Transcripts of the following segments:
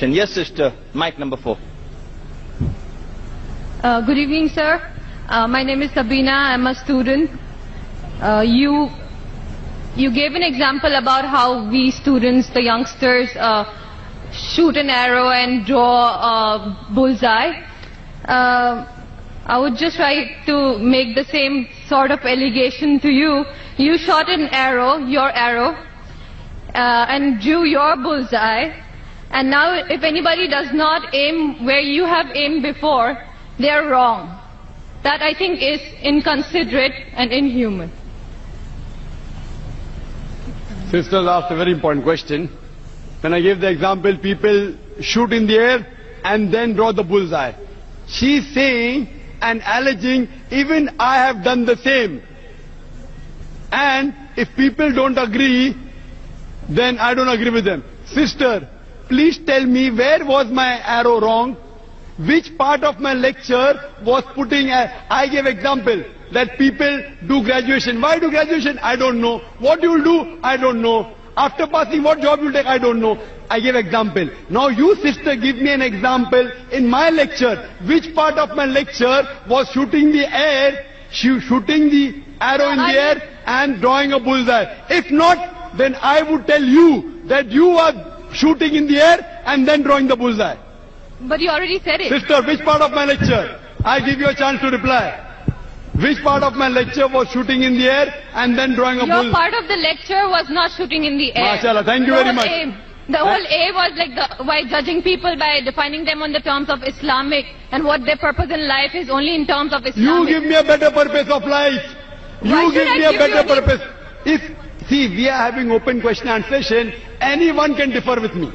creation. Yes, sister. Mic number 4. Good evening, sir. My name is Sabina. I'm a student. You gave an example about how we students, the youngsters, shoot an arrow and draw a bullseye. I would just try to make the same sort of allegation to you. You shot an arrow, your arrow, and drew your bullseye. And now if anybody does not aim where you have aimed before, they are wrong. That I think is inconsiderate and inhuman. Sisters asked a very important question. When I gave the example, people shoot in the air and then draw the bullseye. She's saying and alleging, even I have done the same. And if people don't agree, then I don't agree with them. Sister, please tell me, where was my arrow wrong? Which part of my lecture was putting I gave example that people do graduation. Why do graduation? I don't know. What you will do? I don't know. After passing, what job you will take? I don't know. I gave example. Now you, sister, give me an example in my lecture. Which part of my lecture was shooting the air, shooting the arrow in the air and drawing a bullseye? If not, then I would tell you that you are shooting in the air and then drawing the bullseye. But you already said it. Sister, which part of my lecture? I give you a chance to reply. Which part of my lecture was shooting in the air and then drawing a bullseye? Your part of the lecture was not shooting in the air. MashaAllah, thank you very much. The whole aim was like by judging people by defining them on the terms of Islamic and what their purpose in life is only in terms of Islamic. You give me a better purpose of life. You give me a better purpose. See, we are having open question and answer session. Anyone can differ with me.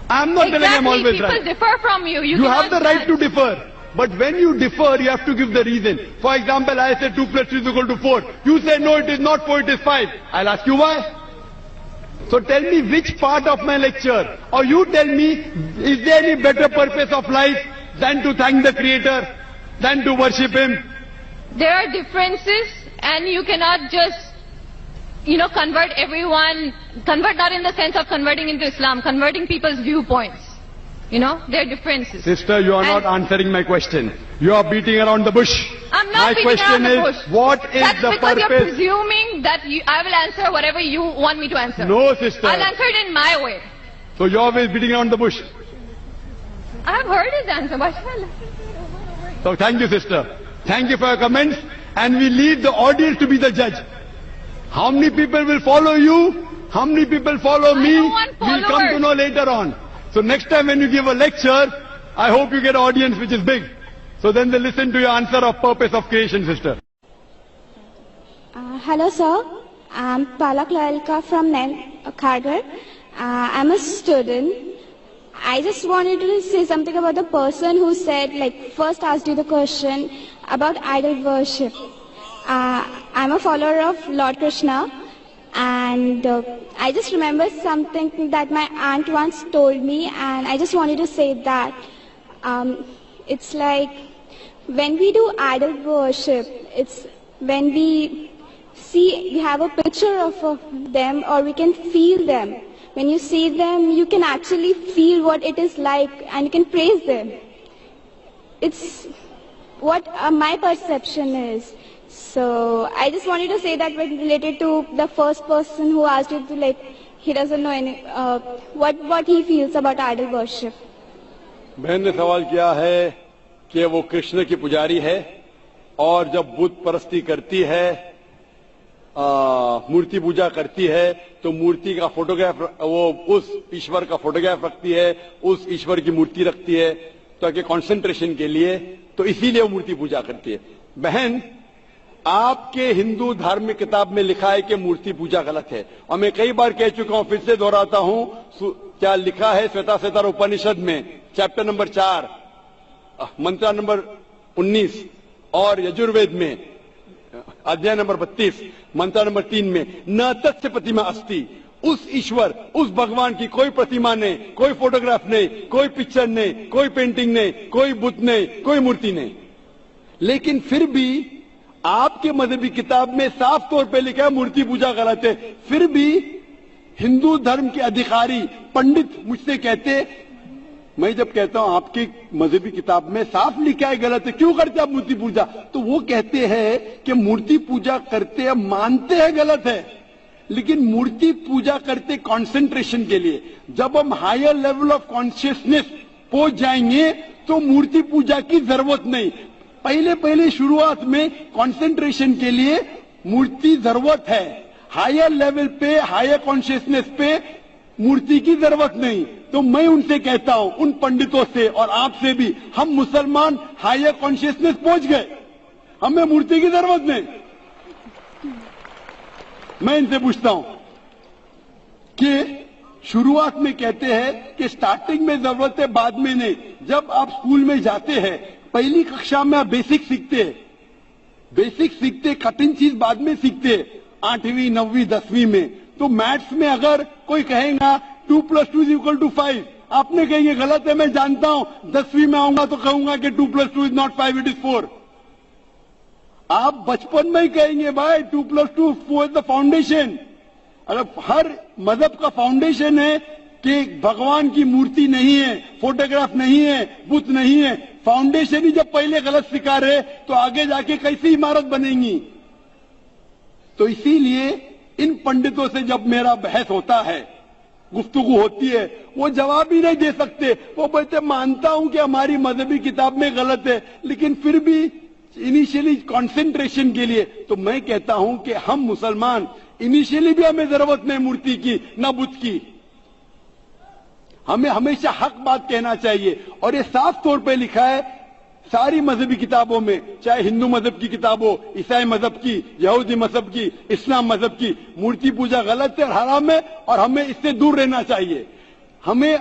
I'm not telling I'm always right. People differ from you. You have the right to differ. But when you differ, you have to give the reason. For example, I say 2 plus 3 is equal to 4. You say no, it is not 4, it is 5. I'll ask you why. So tell me which part of my lecture, or you tell me, is there any better purpose of life than to thank the Creator, than to worship Him? There are differences, and you cannot just, convert everyone, convert not in the sense of converting into Islam, converting people's viewpoints. There are differences. Sister, you are not answering my question. You are beating around the bush. I'm not beating around the bush. What is That's the because purpose? you're presuming that I will answer whatever you want me to answer. No, sister. I'll answer it in my way. So you're always beating around the bush. I have heard his answer. Why should I listen? So thank you, sister. Thank you for your comments. And we leave the audience to be the judge. How many people will follow you? How many people follow me? We'll come to know later on. So next time when you give a lecture, I hope you get an audience which is big. So then they listen to your answer of purpose of creation, sister. Hello, sir. I'm Palak Lalka from Kharghar. I'm a student. I just wanted to say something about the person who said, first asked you the question about idol worship. I'm a follower of Lord Krishna. And I just remember something that my aunt once told me, and I just wanted to say that it's like when we do idol worship, it's when we have a picture of them, or we can feel them. When you see them, you can actually feel what it is like, and you can praise them. It's what my perception is. So I just wanted to say that related to the first person who asked you to he doesn't know what he feels about idol worship. बहन ने सवाल किया है कि वो कृष्ण की पुजारी है और जब बुत परस्ती करती है, मूर्ति पूजा करती है, तो मूर्ति का फोटोग्राफ वो उस ईश्वर का फोटोग्राफ रखती है, उस ईश्वर की मूर्ति रखती है ताकि कंसंट्रेशन के लिए, तो इसीलिए वो मूर्ति पूजा करती है. बहन, आपके हिंदू धार्मिक किताब में लिखा है कि मूर्ति पूजा गलत है, और मैं कई बार कह चुका हूं, फिर से दोहराता हूं. क्या लिखा है श्वेताश्वेतर उपनिषद में चैप्टर नंबर 4 मंत्र नंबर 19 और यजुर्वेद में अध्याय नंबर 32 मंत्र नंबर 3 में न तस्य प्रतिमा अस्ति. उस ईश्वर, उस भगवान की कोई प्रतिमा नहीं, कोई फोटोग्राफ नहीं, कोई पिक्चर नहीं, कोई पेंटिंग नहीं, कोई बुत नहीं, कोई मूर्ति नहीं. लेकिन फिर भी आपके मजहबी किताब में साफ तौर पे लिखा है मूर्ति पूजा गलत है. फिर भी हिंदू धर्म के अधिकारी पंडित मुझसे कहते मैं जब कहता हूं आपकी मजहबी किताब में साफ लिखा है गलत है, क्यों करते आप मूर्ति पूजा, तो वो कहते हैं कि मूर्ति पूजा करते हैं, मानते हैं गलत है, लेकिन मूर्ति पूजा करते कंसंट्रेशन के लिए। जब हम हायर लेवल ऑफ कॉन्शियसनेस पहुंच जाएंगे तो मूर्ति पूजा की जरूरत नहीं। पहले पहले शुरुआत में कंसंट्रेशन के लिए मूर्ति जरूरत है, हायर लेवल पे, हायर कॉन्शियसनेस पे मूर्ति की जरूरत नहीं। तो मैं उनसे कहता हूं, उन पंडितों से और आपसे भी, हम मुसलमान हायर कॉन्शियसनेस पहुंच गए, हमें मूर्ति की जरूरत नहीं। मैं इनसे पूछता हूं कि शुरुआत में कहते हैं कि स्टार्टिंग में जरूरत है, बाद में नहीं। जब आप स्कूल में जाते हैं, पहली कक्षा में आप बेसिक सीखते हैं, बेसिक सीखते, कठिन चीज बाद में सीखते हैं, 8वीं 9वीं 10वीं में। तो मैथ्स में अगर कोई कहेगा 2 + 2 = 5, आपने कहेंगे गलत है, मैं जानता हूं, 10वीं में आऊंगा तो कहूंगा कि 2 + 2 = 5, it is 4। आप बचपन में ही कहेंगे भाई 2 + 2 4 इज द फाउंडेशन। अगर हर मजहब का फाउंडेशन है कि भगवान की मूर्ति नहीं है, फोटोग्राफ नहीं है, बुत नहीं है, फाउंडेशन ही जब पहले गलत सिखा रहे तो आगे जाके कैसी इमारत बनेगी। तो इसीलिए इन पंडितों से जब मेरा बहस होता है, गुफ्तगू होती है, वो जवाब ही नहीं दे सकते। वो बोलते मानता हूं कि हमारी मजहबी किताब में गलत है, लेकिन फिर भी इनिशियली कंसंट्रेशन के लिए। तो मैं कहता हूं कि हम मुसलमान इनिशियली भी हमें जरूरत नहीं मूर्ति की न बुत की, हमें हमेशा हक बात कहना चाहिए। और ये साफ तौर पे लिखा है सारी मजहबी किताबों में, चाहे हिंदू मजहब की किताब हो, ईसाई मजहब की, यहूदी मजहब की, इस्लाम मजहब की, मूर्ति पूजा गलत है, हराम है और हमें इससे दूर रहना चाहिए। हमें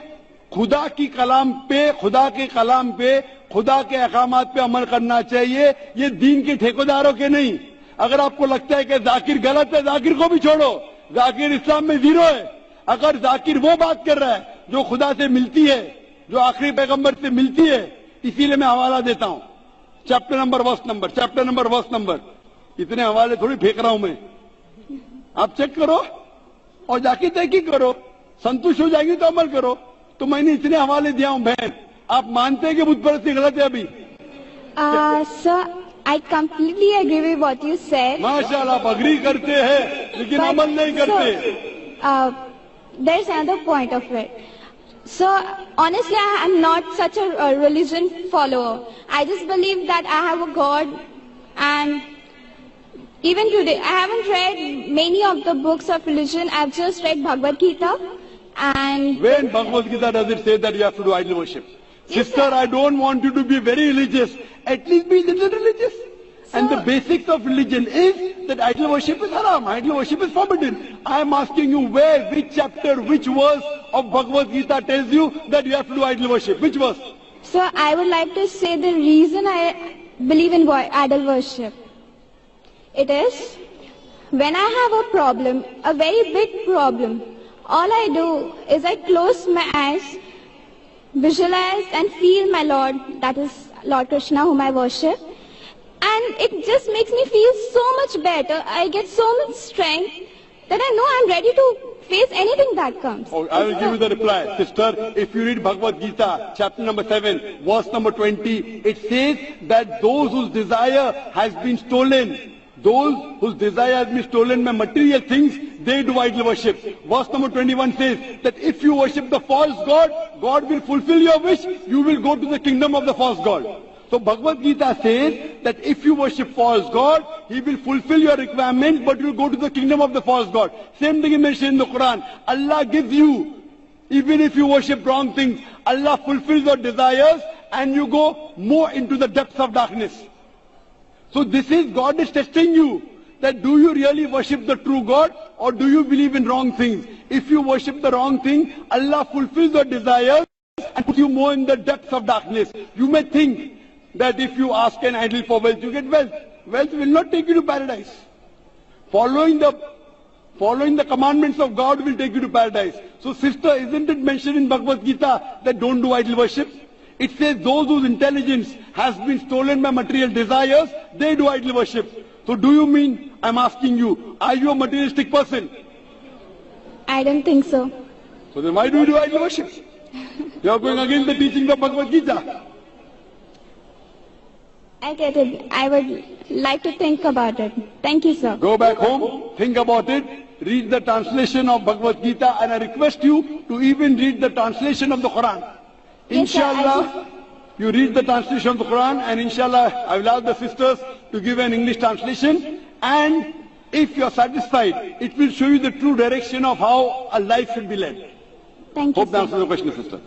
खुदा की कलाम पे, खुदा के कलाम पे, खुदा के अहकामात पे अमल करना चाहिए, ये दीन के ठेकेदारों के नहीं। अगर आपको लगता है कि जाकिर गलत है, जाकिर को भी छोड़ो, जाकिर इस्लाम में 0 है। अगर जाकिर वो बात कर रहा है जो खुदा से मिलती है, जो आखिरी पैगंबर से मिलती है, इसीलिए मैं हवाला देता हूं, चैप्टर नंबर वर्स नंबर। इतने हवाले थोड़ी फेंक रहा हूं मैं, आप चेक करो और जाके तहकीक करो, संतुष्ट हो जाएगी तो अमल करो। तो मैंने इतने हवाले दिया हूं बहन, आप मानते हैं कि बुत परस्ती गलत है अभी? Sir, I completely agree with what you said. माशाल्लाह, आप अग्री करते हैं लेकिन अमल नहीं करते। There's another point of it. So honestly, I am not such a religion follower. I just believe that I have a God, and even today I haven't read many of the books of religion. I've just read Bhagavad Gita. And when Bhagavad Gita does it say that you have to do idol worship? Yes, Sister, sir. I don't want you to be very religious. At least be a little religious. And the basics of religion is that idol worship is haram, idol worship is forbidden. I am asking you where, which chapter, which verse of Bhagavad Gita tells you that you have to do idol worship? Which verse? so I would like to say the reason I believe in idol worship. It is when I have a problem, a very big problem, all I do is I close my eyes, visualize and feel my Lord, that is Lord Krishna whom I worship. And it just makes me feel so much better. I get so much strength that I know I'm ready to face anything that comes. Oh, I will give you the reply. Sister, if you read Bhagavad Gita, chapter number 7, verse number 20, it says that those whose desire has been stolen, those whose desire has been stolen by material things, they do idol worship. Verse number 21 says that if you worship the false god, God will fulfill your wish, you will go to the kingdom of the false god. So Bhagavad Gita says that if you worship false god, he will fulfill your requirements, but you will go to the kingdom of the false god. Same thing is mentioned in the Quran. Allah gives you, even if you worship wrong things, Allah fulfills your desires and you go more into the depths of darkness. So this is, God is testing you, that do you really worship the true God or do you believe in wrong things? If you worship the wrong thing, Allah fulfills your desires and puts you more in the depths of darkness. You may think that if you ask an idol for wealth, you get wealth. Wealth will not take you to paradise. Following the commandments of God will take you to paradise. So sister, isn't it mentioned in Bhagavad Gita that don't do idol worship? It says those whose intelligence has been stolen by material desires, they do idol worship. So do you mean, I'm asking you, are you a materialistic person? I don't think so. So then why do you do idol worship? You are going against the teaching of Bhagavad Gita. I get it. I would like to think about it. Thank you, sir. Go back home, think about it, read the translation of Bhagavad Gita, and I request you to even read the translation of the Quran. Yes, sir, Inshallah, you read the translation of the Quran, and inshallah, I will ask the sisters to give an English translation. And if you are satisfied, it will show you the true direction of how a life should be led. Thank you, Hope that sir. answers the question, sister.